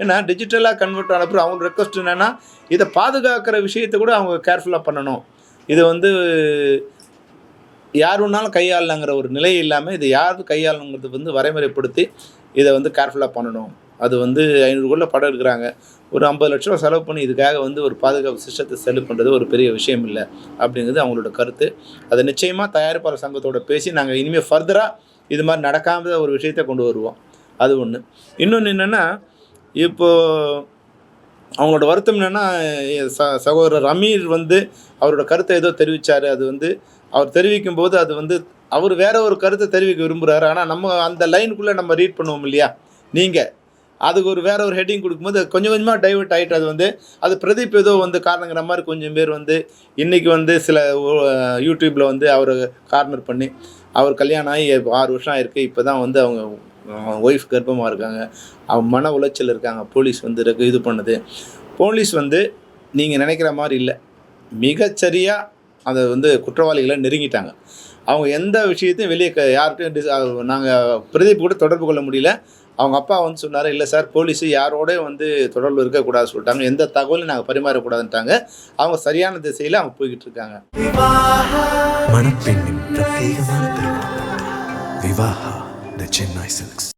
ஏன்னா டிஜிட்டலாக கன்வெர்ட் ஆன அப்புறம் அவங்க ரெக்வஸ்ட் என்னென்னா இதை பாதுகாக்கிற விஷயத்தை கூட அவங்க கேர்ஃபுல்லாக பண்ணணும். இதை வந்து யார் வேணாலும் கையாளலாங்கிற ஒரு நிலை இல்லாமல் இதை யார் கையாளணுங்கிறது வந்து வரைமுறைப்படுத்தி இதை வந்து கேர்ஃபுல்லாக பண்ணணும். அது வந்து 500 கோடியில் படம் எடுக்கிறாங்க. ஒரு 50 லட்ச ரூபா செலவு பண்ணி இதுக்காக வந்து ஒரு பாதுகாப்பு சிஸ்டத்தை செலவு பண்ணுறது ஒரு பெரிய விஷயம் இல்லை அப்படிங்கிறது அவங்களோட கருத்து. அதை நிச்சயமாக தயாரிப்பாளர் சங்கத்தோட பேசி நாங்கள் இனிமேல் ஃபர்தராக இது மாதிரி நடக்காத ஒரு விஷயத்தை கொண்டு வருவோம். அது ஒன்று. இன்னொன்று என்னென்னா, இப்போது அவங்களோட வருத்தம் என்னென்னா, சகோதரர் அமீர் வந்து அவரோட கருத்தை ஏதோ தெரிவித்தார். அது வந்து அவர் தெரிவிக்கும்போது அது வந்து அவர் வேற ஒரு கருத்தை தெரிவிக்க விரும்புகிறாரு. ஆனால் நம்ம அந்த லைனுக்குள்ளே நம்ம ரீட் பண்ணுவோம் இல்லையா, நீங்கள் அதுக்கு ஒரு வேற ஒரு ஹெட்டிங் கொடுக்கும்போது கொஞ்சம் கொஞ்சமாக டைவர்ட் ஆகிட்டு அது வந்து அது பிரதீப் ஏதோ வந்து காரணங்கிற மாதிரி கொஞ்சம் பேர் வந்து இன்றைக்கி வந்து சில யூடியூப்பில் வந்து அவரை கார்னர் பண்ணி அவர் கல்யாணம் ஆகி 6 வருஷம் ஆயிருக்கு, இப்போ தான் வந்து அவங்க ஒய்ஃப் கர்ப்பமாக இருக்காங்க, அவங்க மன உளைச்சல் இருக்காங்க, போலீஸ் வந்து இது பண்ணுது. போலீஸ் வந்து நீங்கள் நினைக்கிற மாதிரி இல்லை, மிகச்சரியாக அதை வந்து குற்றவாளிகளை நெருங்கிட்டாங்க. அவங்க எந்த விஷயத்தையும் வெளியே யார்கிட்டையும் நாங்கள் பிரதீப் கூட தொடர்பு கொள்ள முடியல. அவங்க அப்பா வந்து சொன்னார், இல்லை சார் போலீஸு யாரோட வந்து தொடர்பு இருக்கக்கூடாது சொல்லிட்டாங்க, எந்த தகவலையும் நாங்கள் பரிமாறக்கூடாதுன்ட்டாங்க. அவங்க சரியான திசையில் அவங்க போய்கிட்டு இருக்காங்க. மணப்பெண்ணின் பிரத்யேகமான திருமணம் விவாஹா தி சென்னை சில்க்ஸ்.